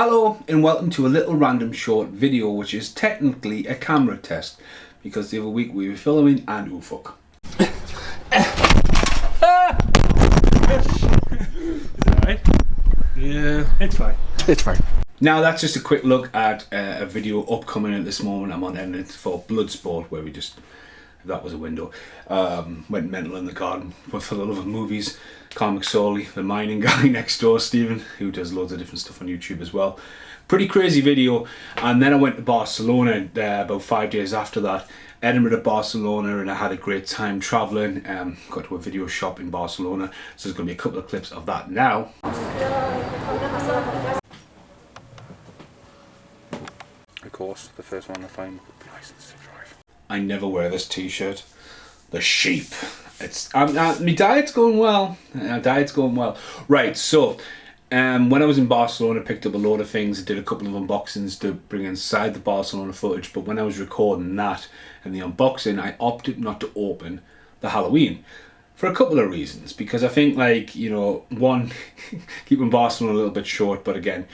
Hello and welcome to a little random short video which is technically a camera test because the other week we were filming and oh fuck. Is that right? Yeah, it's fine. It's fine. Now that's just a quick look at a video upcoming at this moment. I'm on edit for Bloodsport where we just, if that was a window, went mental in the garden. But for the love of movies, Carl McSorley, the mining guy next door, Stephen, who does loads of different stuff on YouTube as well. Pretty crazy video. And then I went to Barcelona about 5 days after that. Edinburgh to Barcelona, and I had a great time travelling. Got to a video shop in Barcelona, so there's going to be a couple of clips of that now. Of course, the first one I find license to drive. I never wear this t-shirt. The sheep. It's my diet's going well. Right, so when I was in Barcelona, I picked up a load of things. I did a couple of unboxings to bring inside the Barcelona footage. But when I was recording that and the unboxing, I opted not to open the Halloween for a couple of reasons. Because I think, like, you know, one, keeping Barcelona a little bit short, but again,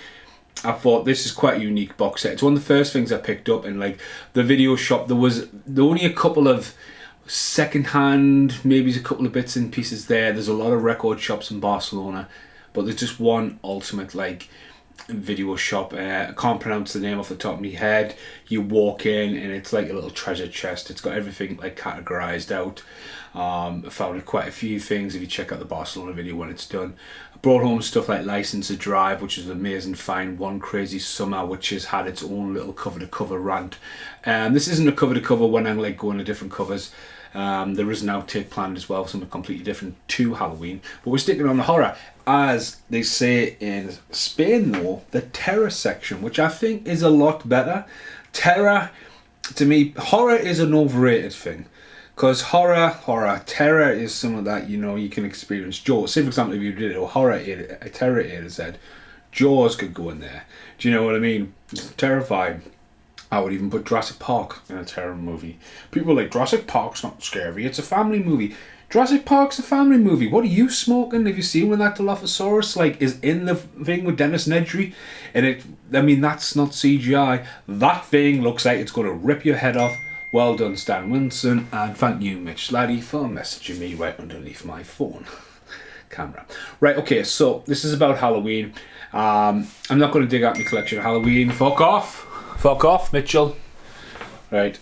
I thought this is quite a unique box set. It's one of the first things I picked up in like the video shop. There was only a couple of second-hand, maybe a couple of bits and pieces there. There's a lot of record shops in Barcelona, but there's just one ultimate like video shop. I can't pronounce the name off the top of my head. You walk in and it's like a little treasure chest. It's got everything like categorized out. I found quite a few things if you check out the Barcelona video when it's done. I brought home stuff like License to Drive, which is an amazing find. One Crazy Summer, which has had its own little cover to cover rant. This isn't a cover to cover when I like going to different covers. There is an outtake planned as well, something completely different to Halloween. But we're sticking on the horror. As they say in Spain though, the terror section, which I think is a lot better. Terror, to me, horror is an overrated thing. Because terror is something that, you know, you can experience. Jaws, say for example, if you did a terror A to Z, Jaws could go in there. Do you know what I mean? It's terrifying. I would even put Jurassic Park in a terror movie. People are like, Jurassic Park's not scary, it's a family movie. Jurassic Park's a family movie. What are you smoking? Have you seen when that Dilophosaurus like is in the thing with Dennis Nedry? And it, I mean, that's not CGI. That thing looks like it's going to rip your head off. Well done, Stan Winston, and thank you, Mitch Laddie, for messaging me right underneath my phone camera. Right, okay, so this is about Halloween. I'm not going to dig out my collection of Halloween. Fuck off, Mitchell. Right,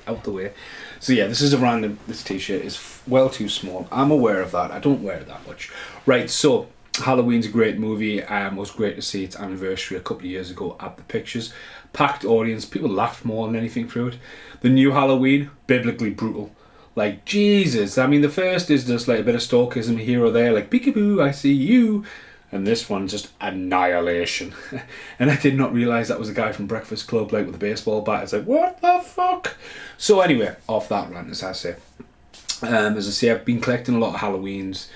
out the way. So yeah, this is a random. This t-shirt is well too small. I'm aware of that. I don't wear it that much. Right, so Halloween's a great movie. It was great to see its anniversary a couple of years ago at the Pictures. Packed audience. People laughed more than anything through it. The new Halloween, biblically brutal. Like, Jesus. I mean, the first is just like a bit of stalkism here or there. Like, peekaboo, I see you. And this one, just annihilation. And I did not realise that was a guy from Breakfast Club, like with a baseball bat. It's like, what the fuck? So anyway, off that rant, as I say. As I say, I've been collecting a lot of Halloweens.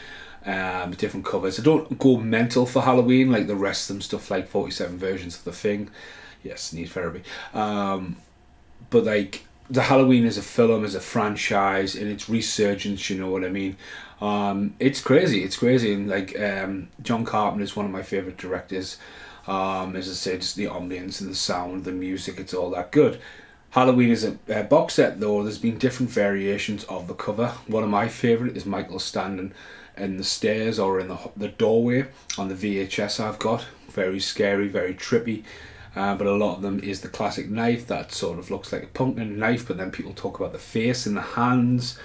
Different covers. I don't go mental for Halloween like the rest of them, stuff like 47 versions of The Thing. Yes, need therapy. But like the Halloween as a film, as a franchise, and its resurgence, you know what I mean? It's crazy, and like John Carpenter is one of my favourite directors. As I say, just the ambience and the sound, the music, it's all that good. Halloween is a box set though. There's been different variations of the cover. One of my favourite is Michael standing in the stairs or in the doorway on the VHS I've got. Very scary, very trippy. But a lot of them is the classic knife that sort of looks like a pumpkin knife, but then people talk about the face and the hands.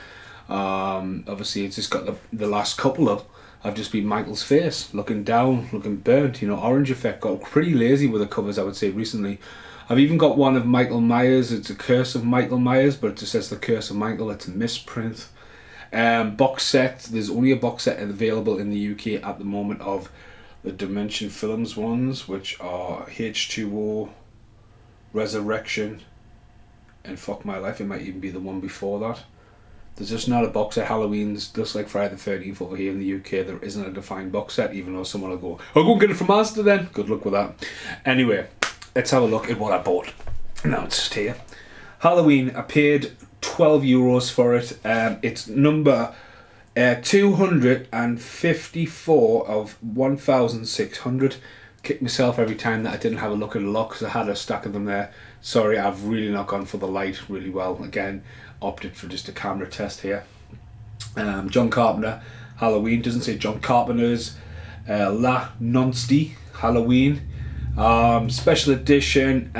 Obviously it's just got the last couple of have just been Michael's face, looking down, looking burnt. You know, Orange Effect got pretty lazy with the covers, I would say, recently. I've even got one of Michael Myers. It's a Curse of Michael Myers, but it just says the Curse of Michael. It's a misprint. Box set, there's only a box set available in the UK at the moment of the Dimension Films ones, which are H2O, Resurrection, and Fuck My Life. It might even be the one before that. There's just not a box set. Halloween's just like Friday the 13th over here in the UK. There isn't a defined box set, even though someone will go, I'll go and get it from Asda then. Good luck with that. Anyway, let's have a look at what I bought. Now it's just here. Halloween, I paid €12 for it. It's number 254 of 1,600. kick myself every time that I didn't have a look at a lot because I had a stack of them there. Sorry, I've really not gone for the light really well. Again, opted for just a camera test here. John Carpenter, Halloween. Doesn't say John Carpenter's. La Nonsty, Halloween. Special edition,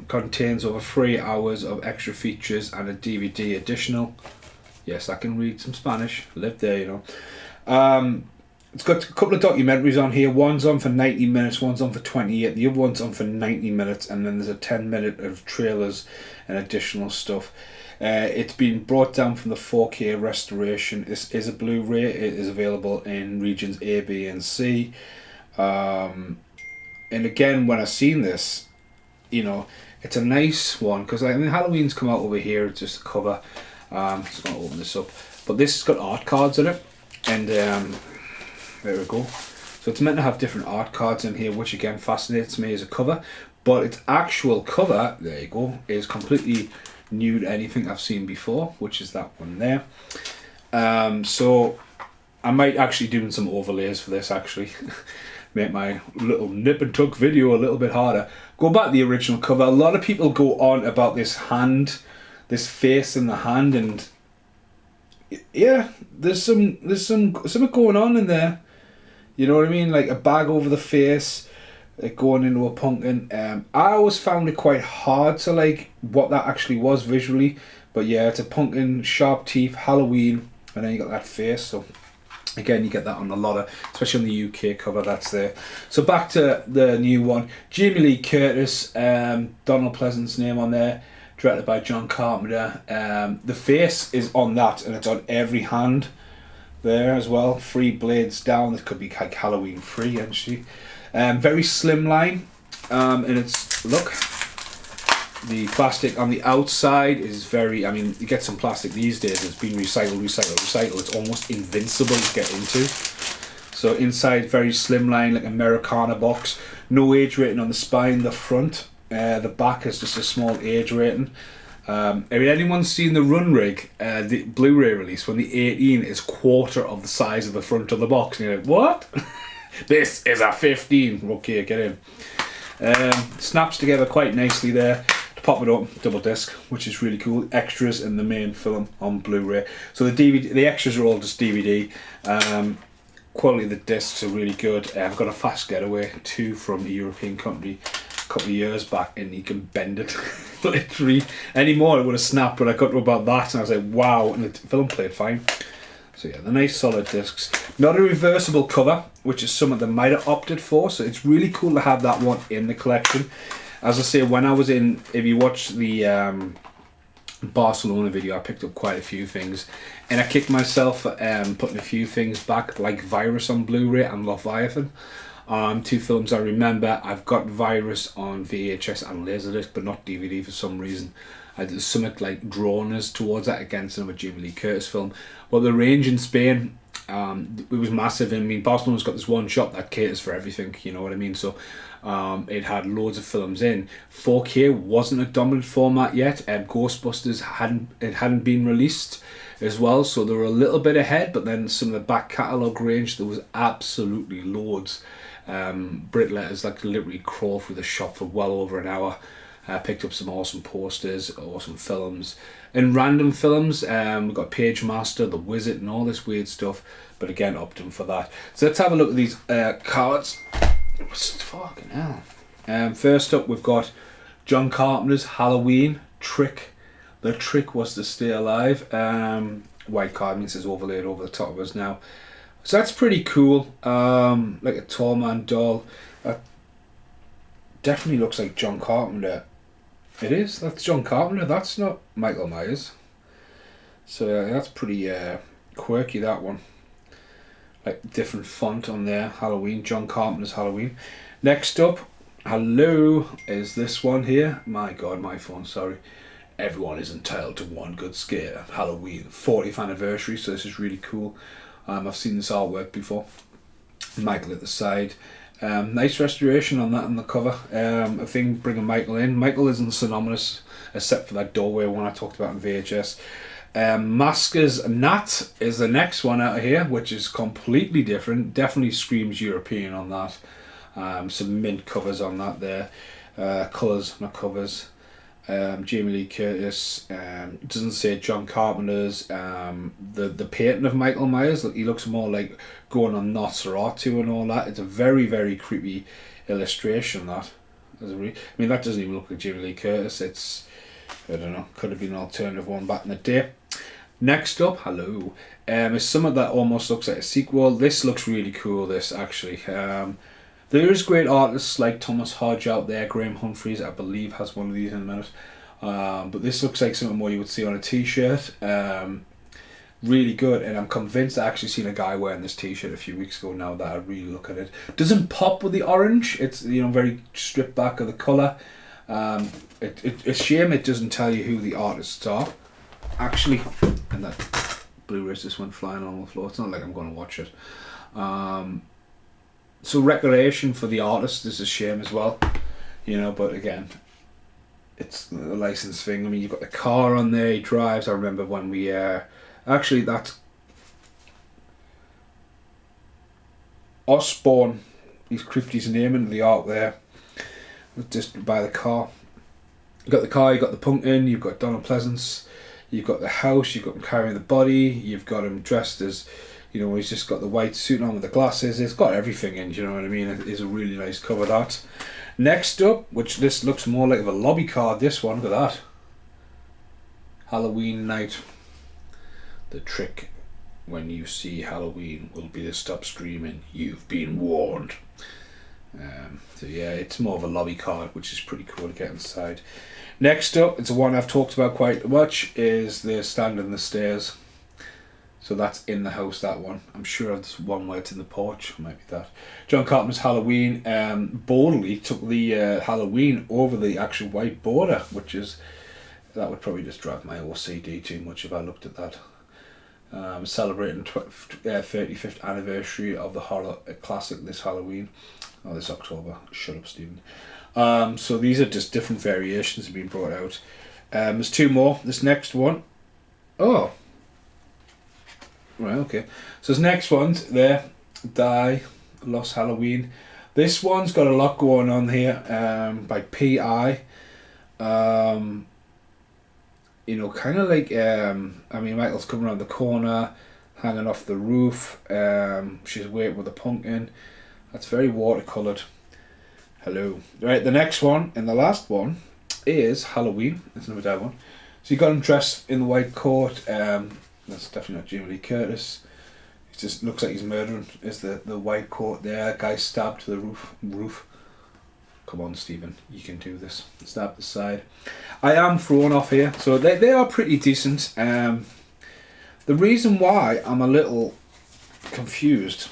contains over 3 hours of extra features and a DVD additional. Yes, I can read some Spanish. Lived there, you know. It's got a couple of documentaries on here. One's on for 90 minutes, one's on for 28. The other one's on for 90 minutes, and then there's a 10-minute of trailers and additional stuff. It's been brought down from the 4K restoration. This is a Blu-ray. It is available in regions A, B, and C. And again, when I seen this, you know, it's a nice one because I mean Halloween's come out over here. It's just a cover. Just gonna open this up, but this has got art cards in it, and there we go. So it's meant to have different art cards in here, which again fascinates me as a cover. But its actual cover, there you go, is completely new to anything I've seen before, which is that one there. So I might actually do some overlays for this actually. Make my little nip and tuck video a little bit harder. Go back to the original cover. A lot of people go on about this hand, this face in the hand, and yeah, there's something going on in there. You know what I mean? Like a bag over the face, like going into a pumpkin. I always found it quite hard to like what that actually was visually, but yeah, it's a pumpkin, sharp teeth, Halloween, and then you got that face. So again, you get that on a lot of, especially on the UK cover, that's there. So back to the new one. Jamie Lee Curtis, Donald Pleasant's name on there, directed by John Carpenter. The face is on that, and it's on every hand there as well. 3 blades down. This could be like Halloween free, actually. Very slim line, and it's, look, the plastic on the outside is very, I mean, you get some plastic these days, it's been recycled. It's almost invincible to get into. So inside, very slim line, like Americana box. No age rating on the spine, the front. The back is just a small age rating. I mean, anyone's seen the Run Rig, the Blu-ray release, when the 18 is quarter of the size of the front of the box, and you're like, what? This is a 15. Okay, get in. Snaps together quite nicely there. Pop it up, double disc, which is really cool. Extras in the main film on Blu-ray. So the DVD, the extras are all just DVD. Quality of the discs are really good. I've got a Fast Getaway 2 from a European company a couple of years back, and you can bend it literally. Anymore it would have snapped, but I got to about that and I was like, wow, and the film played fine. So yeah, the nice solid discs. Not a reversible cover, which is something they might have opted for, so it's really cool to have that one in the collection. As I say, when I was in, if you watch the Barcelona video, I picked up quite a few things, and I kicked myself for putting a few things back, like Virus on Blu-ray and Leviathan. 2 films I remember. I've got Virus on VHS and Laserdisc, but not DVD for some reason. There's something like drawn us towards that against another Jamie Lee Curtis film. Well, the range in Spain, it was massive. I mean, Barcelona's got this one shop that caters for everything, you know what I mean? So it had loads of films in. 4K wasn't a dominant format yet. Ghostbusters hadn't been released as well, so they were a little bit ahead, but then some of the back catalogue range, there was absolutely loads. Brit letters like literally crawl through the shop for well over an hour. Picked up some awesome posters, awesome films, and random films. We've got Page Master, The Wizard, and all this weird stuff, but again, opting for that. So let's have a look at these cards. Fucking hell. First up, we've got John Carpenter's Halloween Trick. The trick was to stay alive. White card means it's overlaid over the top of us now. So that's pretty cool. Like a tall man doll. That definitely looks like John Carpenter. It is. That's John Carpenter. That's not Michael Myers. So that's pretty quirky, that one. Like different font on there. Halloween. John Carpenter's Halloween. Next up, hello, is this one here. My God, my phone, sorry. Everyone is entitled to one good scare. Halloween, 40th anniversary, so this is really cool. I've seen this artwork before. Michael at the side. Nice restoration on that on the cover. I think bringing Michael in. Michael isn't synonymous, except for that doorway one I talked about in VHS. Masker's Nat is the next one out of here, which is completely different. Definitely screams European on that. Some mint covers on that there. Colours, not covers. Jamie Lee Curtis. It doesn't say John Carpenter's. The painting of Michael Myers, he looks more like going on Nosferatu and all that. It's a very, very creepy illustration, that. I mean, that doesn't even look like Jamie Lee Curtis. It's, I don't know, could have been an alternative one back in the day. Next up, hello, is something that almost looks like a sequel. This looks really cool, this, actually. There is great artists like Thomas Hodge out there. Graham Humphreys, I believe, has one of these in a minute. But this looks like something more you would see on a t-shirt. Really good, and I'm convinced I actually seen a guy wearing this t-shirt a few weeks ago now that I really look at it. Doesn't pop with the orange. It's, you know, very stripped back of the colour. It's a shame it doesn't tell you who the artists are. Actually, and that Blu-ray just went flying on the floor. It's not like I'm going to watch it. So recreation for the artist is a shame as well, you know, but again, it's a license thing. I mean, you've got the car on there, he drives. I remember when we, actually that's Osborne, he's crypted his name into the art there, just by the car. You've got the car, you've got the pumpkin, you've got Donald Pleasance, you've got the house, you've got him carrying the body, you've got him dressed as, you know, he's just got the white suit on with the glasses. It's got everything in, you know what I mean? It is a really nice cover, that. Next up, which this looks more like a lobby card, this one, look at that. Halloween Night. The trick when you see Halloween will be to stop screaming, you've been warned. So yeah, it's more of a lobby card, which is pretty cool to get inside. Next up, it's the one I've talked about quite much, is the Stand in the Stairs. So that's in the house, that one. I'm sure there's one where it's in the porch. Might be that. John Carpenter's Halloween boldly took the Halloween over the actual white border, which is, that would probably just drive my OCD too much if I looked at that. Celebrating 35th anniversary of the horror classic this Halloween. Oh, this October. Shut up, Stephen. So these are just different variations being brought out. There's two more. This next one. Oh. Right, okay. So this next one's there. Die. Lost Halloween. This one's got a lot going on here. By P.I. You know, kind of like, I mean, Michael's coming around the corner, hanging off the roof. She's waiting with a pumpkin. That's very watercoloured. Hello. Right, the next one and the last one is Halloween. That's another dead one. So you got him dressed in the white coat. That's definitely not Jamie Lee Curtis. It just looks like he's murdering. Is the white coat there? Guy stabbed to the roof. Come on, Stephen, you can do this. Stab the side. I am thrown off here, so they are pretty decent. The reason why I'm a little confused.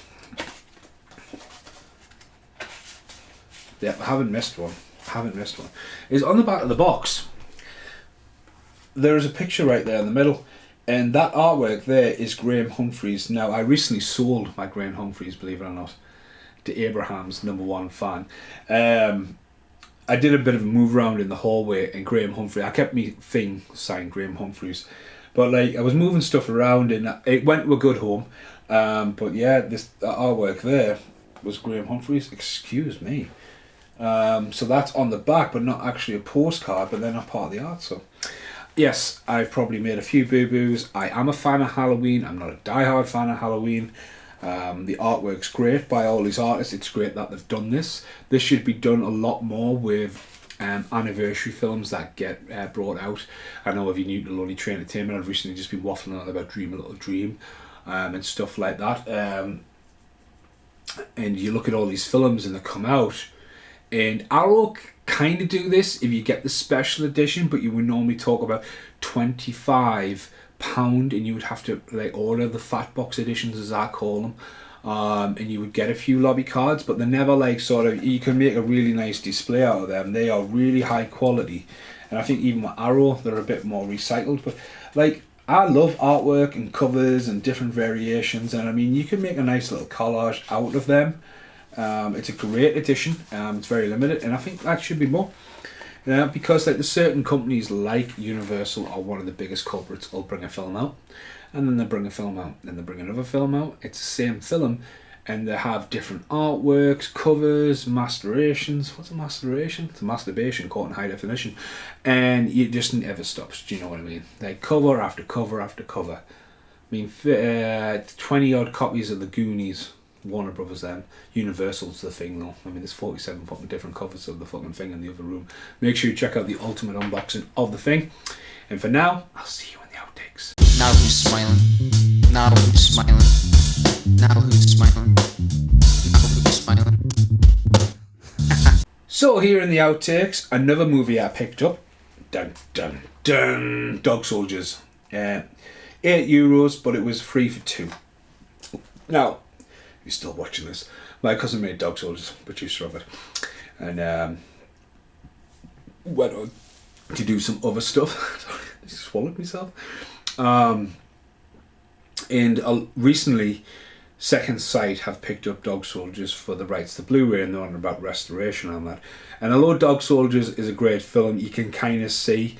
Yeah, I haven't missed one. Is on the back of the box. There is a picture right there in the middle. And that artwork there is Graham Humphreys. Now, I recently sold my Graham Humphreys, believe it or not, to Abraham's #1 fan. I did a bit of a move around in the hallway, and Graham Humphreys, I kept me thing signed Graham Humphreys. But like, I was moving stuff around and it went to a good home. But yeah, this artwork there was Graham Humphreys. Excuse me. So that's on the back, but not actually a postcard, but they're not part of the art. So yes, I've probably made a few boo-boos. I am a fan of Halloween. I'm not a die-hard fan of Halloween. The artwork's great by all these artists. It's great that they've done this. This should be done a lot more with anniversary films that get brought out. I know if you're new to Lonely Train Entertainment, I've recently just been waffling on about Dream a Little Dream and stuff like that. And you look at all these films and they come out, and Arrow kind of do this if you get the special edition, but you would normally talk about £25, and you would have to like order the fat box editions, as I call them, and you would get a few lobby cards, but they're never like sort of, you can make a really nice display out of them. They are really high quality, and I think even with Arrow they're a bit more recycled. But like, I love artwork and covers and different variations, and I mean, you can make a nice little collage out of them. It's a great edition. It's very limited, and I think that should be more. Because like, the certain companies like Universal are one of the biggest culprits. Will bring a film out, and then they bring a film out, then they bring another film out. It's the same film, and they have different artworks, covers, macerations. What's a maceration? It's a masturbation caught in high definition, and it just never stops. Do you know what I mean? Like cover after cover after cover. I mean, 20 odd copies of the Goonies. Warner Brothers then. Universal's the thing though. I mean, there's 47 fucking different covers of the fucking thing in the other room. Make sure you check out the ultimate unboxing of the thing. And for now, I'll see you in the outtakes. Now who's smiling? Now who's smiling? Now who's smiling? Now who's smiling? So here in the outtakes, another movie I picked up. Dun dun dun. Dog Soldiers. €8, but it was free for 2. Now, if you're still watching this, my cousin made Dog Soldiers, producer of it, and went on to do some other stuff. I swallowed myself. And recently, Second Sight have picked up Dog Soldiers for the rights to Blu-ray, and they're on about restoration on that. And although Dog Soldiers is a great film, you can kind of see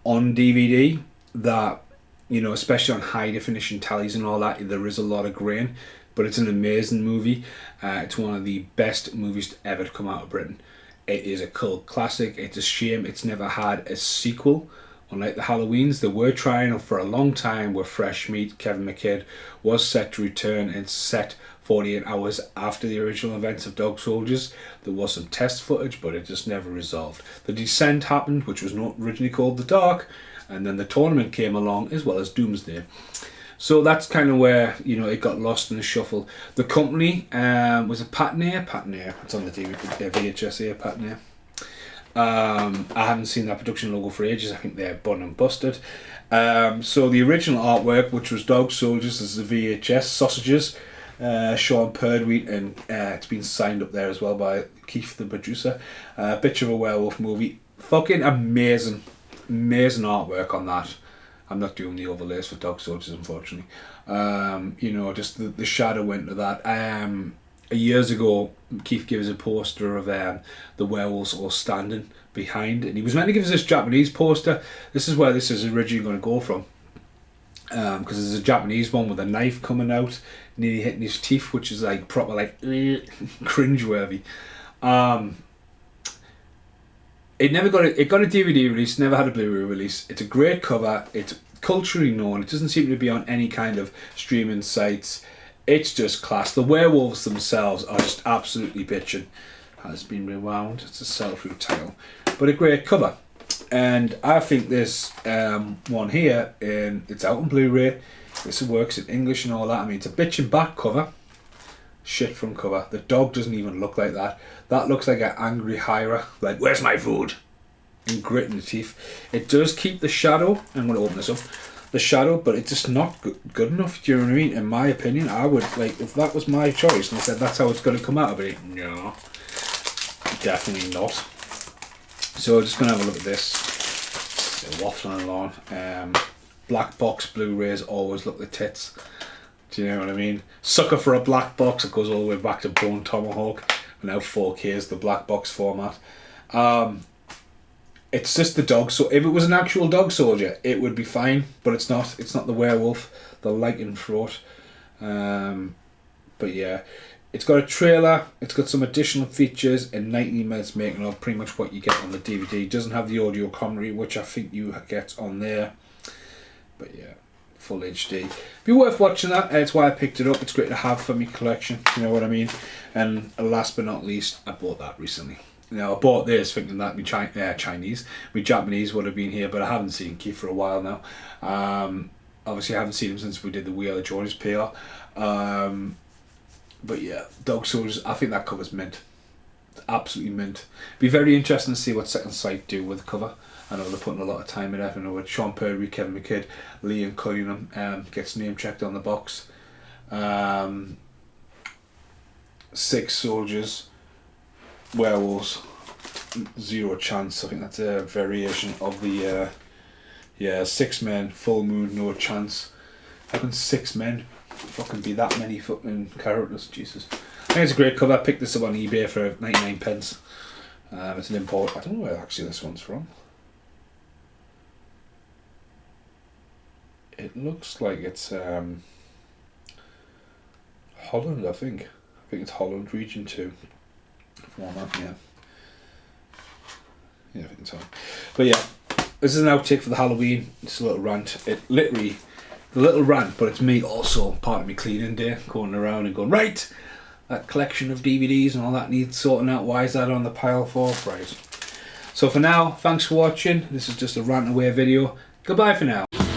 on DVD that, you know, especially on high definition tallies and all that, there is a lot of grain. But it's an amazing movie. It's one of the best movies to ever come out of Britain. It is a cult classic. It's a shame it's never had a sequel. Unlike the Halloweens, they were trying for a long time with Fresh Meat. Kevin McKidd was set to return and set 48 hours after the original events of Dog Soldiers. There was some test footage, but it just never resolved. The Descent happened, which was not originally called The Dark, and then the tournament came along, as well as Doomsday. So that's kind of where, you know, it got lost in the shuffle. The company was a Patnair. It's on the VHS here, Patnair. I haven't seen that production logo for ages. I think they're bun and busted. So the original artwork, which was Dog Soldiers, is the VHS sausages. Sean Perdweet, and it's been signed up there as well by Keith, the producer. Bitch of a Werewolf movie. Fucking amazing artwork on that. I'm not doing the overlays for Dog Soldiers, unfortunately. You know, just the shadow went to that. Years ago, Keith gave us a poster of the werewolves all standing behind, and he was meant to give us this Japanese poster. This is where this is originally going to go from, because there's a Japanese one with a knife coming out, nearly hitting his teeth, which is like proper like cringeworthy. It got a DVD release, never had a Blu-ray release. It's a great cover. It's culturally known. It doesn't seem to be on any kind of streaming sites. It's just class. The werewolves themselves are just absolutely bitching. Has been rewound. It's a sell-through title, but a great cover. And I think this one here, it's out on Blu-ray. This works in English and all that. I mean, it's a bitching back cover. Shit front cover. The dog doesn't even look like that. That looks like an angry hirer. Like, where's my food? And gritting the teeth. It does keep the shadow. I'm going to open this up. The shadow, but it's just not good enough. Do you know what I mean? In my opinion, I would, like, if that was my choice and I said that's how it's going to come out, I'd be like, no, definitely not. So I'm just going to have a look at this. Waffling along. Black box Blu-rays always look the tits. Do you know what I mean? Sucker for a black box. It goes all the way back to Bone Tomahawk. Now 4K is the black box format. It's just the dog. So if it was an actual dog soldier, it would be fine. But it's not. It's not the werewolf, the lycanthrope. But yeah, it's got a trailer. It's got some additional features and 90 minutes making of pretty much what you get on the DVD. It doesn't have the audio commentary, which I think you get on there. But yeah, full HD. Be worth watching that. It's why I picked it up. It's great to have for my collection. You know what I mean? And last but not least, I bought that recently. Now, I bought this thinking that my Japanese would have been here, but I haven't seen Keith for a while now. Obviously, I haven't seen him since we did the Wheeler Jones PR. But yeah, Dog Soldiers, I think that cover's mint. Absolutely mint. Be very interesting to see what Second Sight do with the cover. I know they're putting a lot of time in it. I know with Sean Perdweet, Kevin McKidd, Liam Cunningham gets name checked on the box. 6 soldiers, werewolves, 0 chance. I think that's a variation of the 6 men, full moon, no chance. How can 6 men fucking be that many fucking characters? Jesus. I think it's a great cover. I picked this up on eBay for 99 pence. It's an import. I don't know where actually this one's from. It looks like it's Holland, I think. I think it's Holland region 2. Format, yeah. Yeah, I think it's on. But yeah, this is an outtake for the Halloween. It's a little rant. It literally, the little rant, but it's me also, part of me cleaning day, going around and going, right, that collection of DVDs and all that needs sorting out. Why is that on the pile for? Right. So for now, thanks for watching. This is just a rant away video. Goodbye for now.